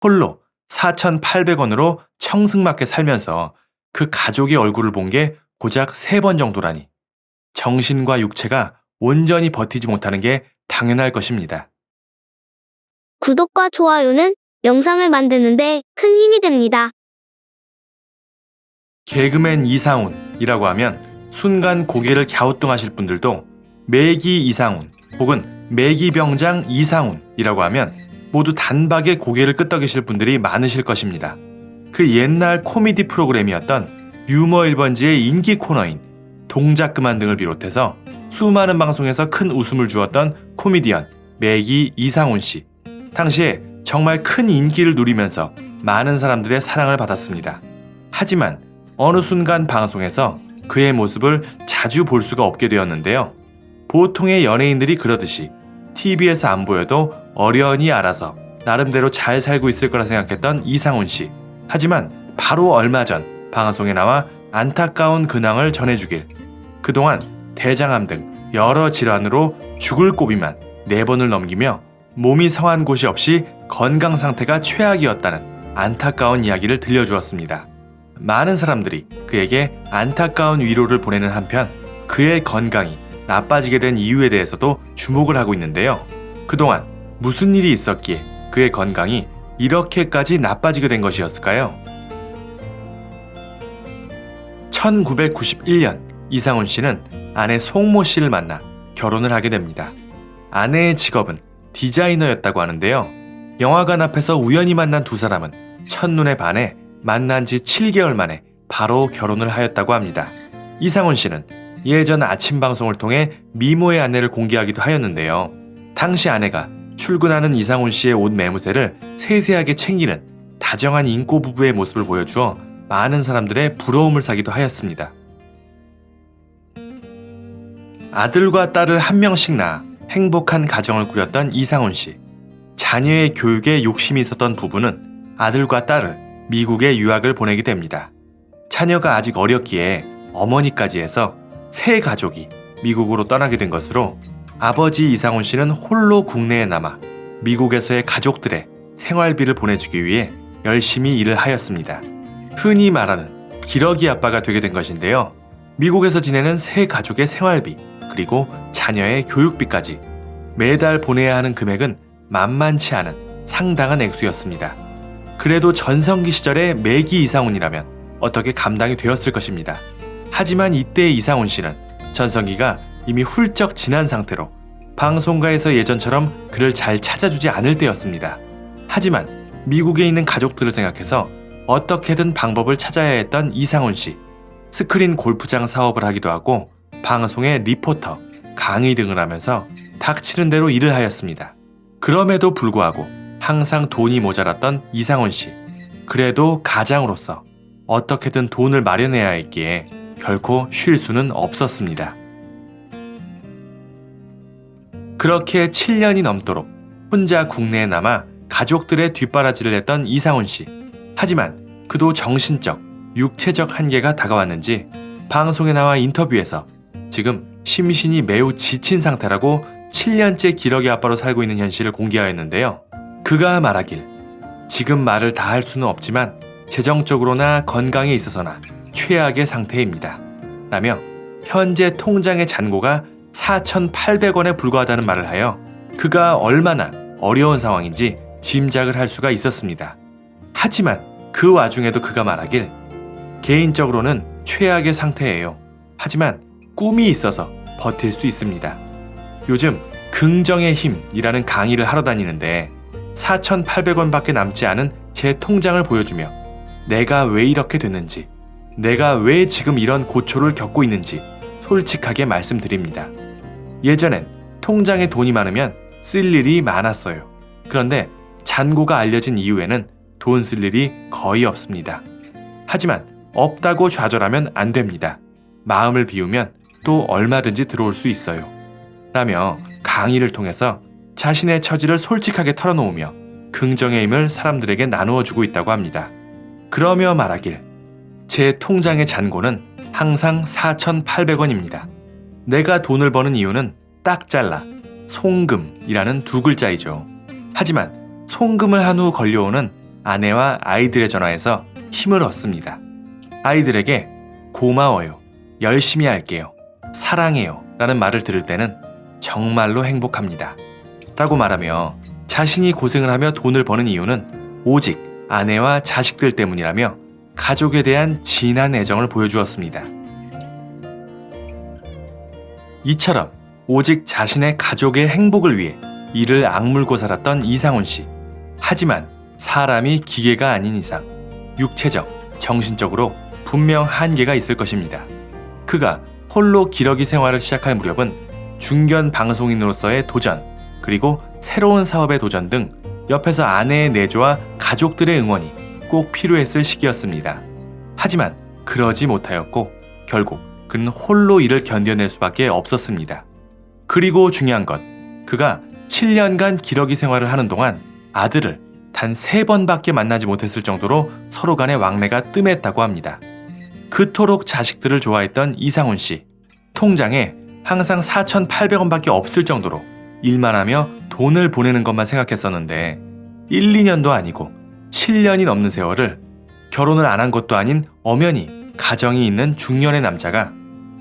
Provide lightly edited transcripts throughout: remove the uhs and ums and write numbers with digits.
홀로 4,800원으로 청승맞게 살면서 그 가족의 얼굴을 본 게 고작 3번 정도라니. 정신과 육체가 온전히 버티지 못하는 게 당연할 것입니다. 구독과 좋아요는 영상을 만드는데 큰 힘이 됩니다. 개그맨 이상훈이라고 하면 순간 고개를 갸우뚱하실 분들도 매기 이상훈 혹은 매기병장 이상훈이라고 하면 모두 단박에 고개를 끄덕이실 분들이 많으실 것입니다. 그 옛날 코미디 프로그램이었던 유머 1번지의 인기 코너인 동작 그만 등을 비롯해서 수많은 방송에서 큰 웃음을 주었던 코미디언 매기 이상훈 씨. 당시에 정말 큰 인기를 누리면서 많은 사람들의 사랑을 받았습니다. 하지만 어느 순간 방송에서 그의 모습을 자주 볼 수가 없게 되었는데요. 보통의 연예인들이 그러듯이 TV에서 안 보여도 어련히 알아서 나름대로 잘 살고 있을 거라 생각했던 이상훈 씨. 하지만 바로 얼마 전 방송에 나와 안타까운 근황을 전해주길. 그동안 대장암 등 여러 질환으로 죽을 고비만 4번을 넘기며 몸이 성한 곳이 없이 건강 상태가 최악이었다는 안타까운 이야기를 들려주었습니다. 많은 사람들이 그에게 안타까운 위로를 보내는 한편 그의 건강이 나빠지게 된 이유에 대해서도 주목을 하고 있는데요. 그동안 무슨 일이 있었기에 그의 건강이 이렇게까지 나빠지게 된 것이었을까요? 1991년 이상훈 씨는 아내 송모 씨를 만나 결혼을 하게 됩니다. 아내의 직업은 디자이너였다고 하는데요. 영화관 앞에서 우연히 만난 두 사람은 첫눈에 반해 만난 지 7개월 만에 바로 결혼을 하였다고 합니다. 이상훈 씨는 예전 아침 방송을 통해 미모의 아내를 공개하기도 하였는데요. 당시 아내가 출근하는 이상훈 씨의 옷 매무새를 세세하게 챙기는 다정한 인고 부부의 모습을 보여주어 많은 사람들의 부러움을 사기도 하였습니다. 아들과 딸을 한 명씩 낳아 행복한 가정을 꾸렸던 이상훈 씨. 자녀의 교육에 욕심이 있었던 부부는 아들과 딸을 미국에 유학을 보내게 됩니다. 자녀가 아직 어렸기에 어머니까지 해서 세 가족이 미국으로 떠나게 된 것으로 아버지 이상훈 씨는 홀로 국내에 남아 미국에서의 가족들의 생활비를 보내주기 위해 열심히 일을 하였습니다. 흔히 말하는 기러기 아빠가 되게 된 것인데요. 미국에서 지내는 세 가족의 생활비 그리고 자녀의 교육비까지 매달 보내야 하는 금액은 만만치 않은 상당한 액수였습니다. 그래도 전성기 시절의 매기 이상훈이라면 어떻게 감당이 되었을 것입니다. 하지만 이때의 이상훈 씨는 전성기가 이미 훌쩍 지난 상태로 방송가에서 예전처럼 그를 잘 찾아주지 않을 때였습니다. 하지만 미국에 있는 가족들을 생각해서 어떻게든 방법을 찾아야 했던 이상훈 씨. 스크린 골프장 사업을 하기도 하고 방송의 리포터, 강의 등을 하면서 닥치는 대로 일을 하였습니다. 그럼에도 불구하고 항상 돈이 모자랐던 이상훈 씨. 그래도 가장으로서 어떻게든 돈을 마련해야 했기에 결코 쉴 수는 없었습니다. 그렇게 7년이 넘도록 혼자 국내에 남아 가족들의 뒷바라지를 했던 이상훈 씨. 하지만 그도 정신적, 육체적 한계가 다가왔는지 방송에 나와 인터뷰에서 지금 심신이 매우 지친 상태라고 7년째 기러기 아빠로 살고 있는 현실을 공개하였는데요. 그가 말하길 지금 말을 다 할 수는 없지만 재정적으로나 건강에 있어서나 최악의 상태입니다. 라며 현재 통장의 잔고가 4,800원에 불과하다는 말을 하여 그가 얼마나 어려운 상황인지 짐작을 할 수가 있었습니다. 하지만 그 와중에도 그가 말하길 개인적으로는 최악의 상태예요. 하지만 꿈이 있어서 버틸 수 있습니다. 요즘 긍정의 힘이라는 강의를 하러 다니는데 4,800원밖에 남지 않은 제 통장을 보여주며 내가 왜 이렇게 됐는지, 내가 왜 지금 이런 고초를 겪고 있는지 솔직하게 말씀드립니다. 예전엔 통장에 돈이 많으면 쓸 일이 많았어요. 그런데 잔고가 알려진 이후에는 돈 쓸 일이 거의 없습니다. 하지만 없다고 좌절하면 안 됩니다. 마음을 비우면 또 얼마든지 들어올 수 있어요. 라며 강의를 통해서 자신의 처지를 솔직하게 털어놓으며 긍정의 힘을 사람들에게 나누어 주고 있다고 합니다. 그러며 말하길 제 통장의 잔고는 항상 4,800원입니다. 내가 돈을 버는 이유는 딱 잘라 송금이라는 2글자이죠. 하지만 송금을 한 후 걸려오는 아내와 아이들의 전화에서 힘을 얻습니다. 아이들에게 고마워요, 열심히 할게요, 사랑해요 라는 말을 들을 때는 정말로 행복합니다 라고 말하며 자신이 고생을 하며 돈을 버는 이유는 오직 아내와 자식들 때문이라며 가족에 대한 진한 애정을 보여주었습니다. 이처럼 오직 자신의 가족의 행복을 위해 이를 악물고 살았던 이상훈 씨. 하지만 사람이 기계가 아닌 이상 육체적, 정신적으로 분명 한계가 있을 것입니다. 그가 홀로 기러기 생활을 시작할 무렵은 중견 방송인으로서의 도전, 그리고 새로운 사업의 도전 등 옆에서 아내의 내조와 가족들의 응원이 꼭 필요했을 시기였습니다. 하지만 그러지 못하였고 결국 그는 홀로 이를 견뎌낼 수밖에 없었습니다. 그리고 중요한 건 그가 7년간 기러기 생활을 하는 동안 아들을 단 3번밖에 만나지 못했을 정도로 서로 간의 왕래가 뜸했다고 합니다. 그토록 자식들을 좋아했던 이상훈 씨. 통장에 항상 4,800원밖에 없을 정도로 일만 하며 돈을 보내는 것만 생각했었는데 1, 2년도 아니고 7년이 넘는 세월을 결혼을 안 한 것도 아닌 엄연히 가정이 있는 중년의 남자가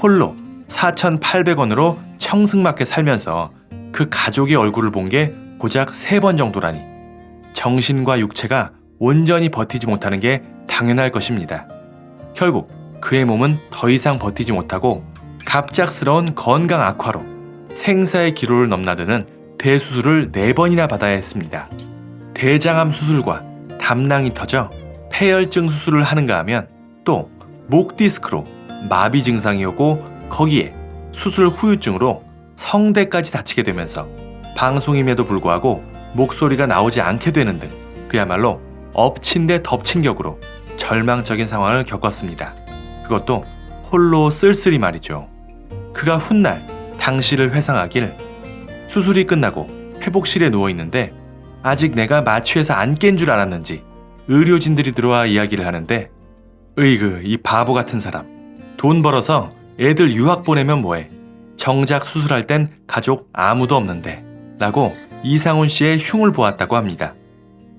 홀로 4,800원으로 청승맞게 살면서 그 가족의 얼굴을 본 게 고작 3번 정도라니 정신과 육체가 온전히 버티지 못하는 게 당연할 것입니다. 결국 그의 몸은 더 이상 버티지 못하고 갑작스러운 건강 악화로 생사의 기로를 넘나드는 대수술을 4번이나 받아야 했습니다. 대장암 수술과 담낭이 터져 폐혈증 수술을 하는가 하면 또 목 디스크로 마비 증상이 오고 거기에 수술 후유증으로 성대까지 다치게 되면서 방송임에도 불구하고 목소리가 나오지 않게 되는 등 그야말로 엎친 데 덮친 격으로 절망적인 상황을 겪었습니다. 그것도 홀로 쓸쓸히 말이죠. 그가 훗날 당시를 회상하길 수술이 끝나고 회복실에 누워있는데 아직 내가 마취해서 안 깬 줄 알았는지 의료진들이 들어와 이야기를 하는데 으이그 이 바보 같은 사람 돈 벌어서 애들 유학 보내면 뭐해 정작 수술할 땐 가족 아무도 없는데 라고 이상훈 씨의 흉을 보았다고 합니다.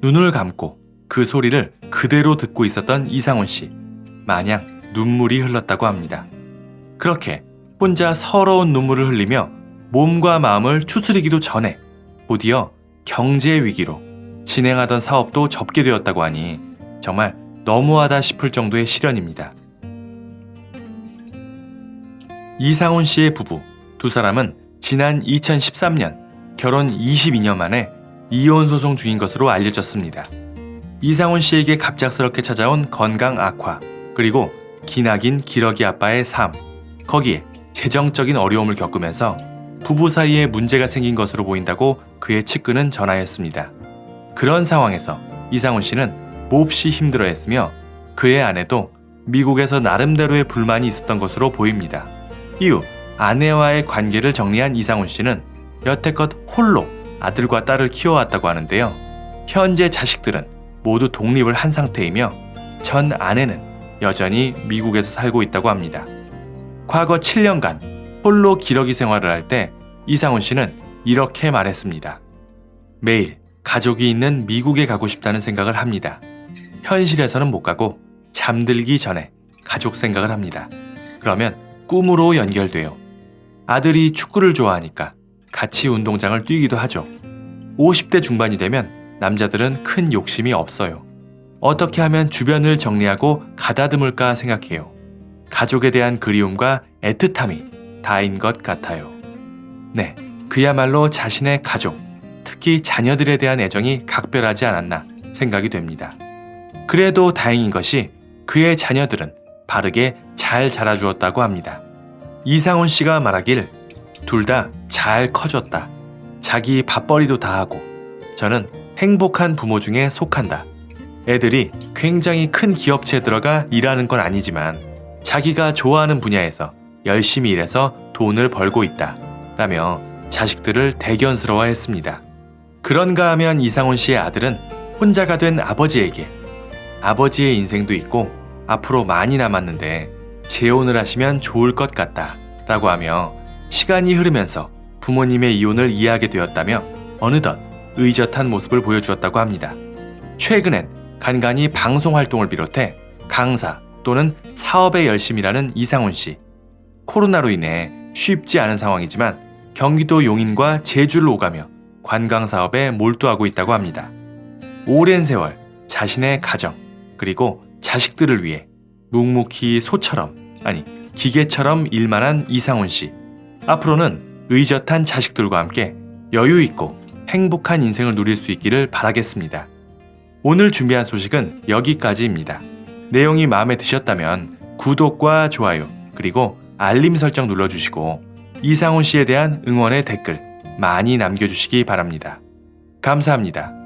눈을 감고 그 소리를 그대로 듣고 있었던 이상훈 씨 마냥 눈물이 흘렀다고 합니다. 그렇게 혼자 서러운 눈물을 흘리며 몸과 마음을 추스리기도 전에 곧이어 경제 위기로 진행하던 사업도 접게 되었다고 하니 정말 너무하다 싶을 정도의 시련입니다. 이상훈 씨의 부부 두 사람은 지난 2013년 결혼 22년 만에 이혼 소송 중인 것으로 알려졌습니다. 이상훈 씨에게 갑작스럽게 찾아온 건강 악화, 그리고 기나긴 기러기 아빠의 삶, 거기에 재정적인 어려움을 겪으면서 부부 사이에 문제가 생긴 것으로 보인다고 그의 측근은 전하였습니다. 그런 상황에서 이상훈 씨는 몹시 힘들어했으며 그의 아내도 미국에서 나름대로의 불만이 있었던 것으로 보입니다. 이후 아내와의 관계를 정리한 이상훈 씨는 여태껏 홀로 아들과 딸을 키워왔다고 하는데요. 현재 자식들은 모두 독립을 한 상태이며 전 아내는 여전히 미국에서 살고 있다고 합니다. 과거 7년간 홀로 기러기 생활을 할 때 이상훈 씨는 이렇게 말했습니다. 매일 가족이 있는 미국에 가고 싶다는 생각을 합니다. 현실에서는 못 가고 잠들기 전에 가족 생각을 합니다. 그러면 꿈으로 연결돼요. 아들이 축구를 좋아하니까 같이 운동장을 뛰기도 하죠. 50대 중반이 되면 남자들은 큰 욕심이 없어요. 어떻게 하면 주변을 정리하고 가다듬을까 생각해요. 가족에 대한 그리움과 애틋함이 다인 것 같아요. 네, 그야말로 자신의 가족, 특히 자녀들에 대한 애정이 각별하지 않았나 생각이 됩니다. 그래도 다행인 것이 그의 자녀들은 바르게 잘 자라주었다고 합니다. 이상훈 씨가 말하길 둘 다 잘 커졌다. 자기 밥벌이도 다 하고 저는 행복한 부모 중에 속한다. 애들이 굉장히 큰 기업체에 들어가 일하는 건 아니지만 자기가 좋아하는 분야에서 열심히 일해서 돈을 벌고 있다 라며 자식들을 대견스러워했습니다. 그런가 하면 이상훈 씨의 아들은 혼자가 된 아버지에게 아버지의 인생도 있고 앞으로 많이 남았는데 재혼을 하시면 좋을 것 같다 라고 하며 시간이 흐르면서 부모님의 이혼을 이해하게 되었다며 어느덧 의젓한 모습을 보여주었다고 합니다. 최근엔 간간히 방송 활동을 비롯해 강사 또는 사업에 열심히 일하는 이상훈 씨. 코로나로 인해 쉽지 않은 상황이지만 경기도 용인과 제주를 오가며 관광 사업에 몰두하고 있다고 합니다. 오랜 세월 자신의 가정 그리고 자식들을 위해 묵묵히 소처럼, 아니 기계처럼 일만 한 이상훈 씨. 앞으로는 의젓한 자식들과 함께 여유 있고 행복한 인생을 누릴 수 있기를 바라겠습니다. 오늘 준비한 소식은 여기까지입니다. 내용이 마음에 드셨다면 구독과 좋아요 그리고 알림 설정 눌러주시고 이상훈 씨에 대한 응원의 댓글 많이 남겨주시기 바랍니다. 감사합니다.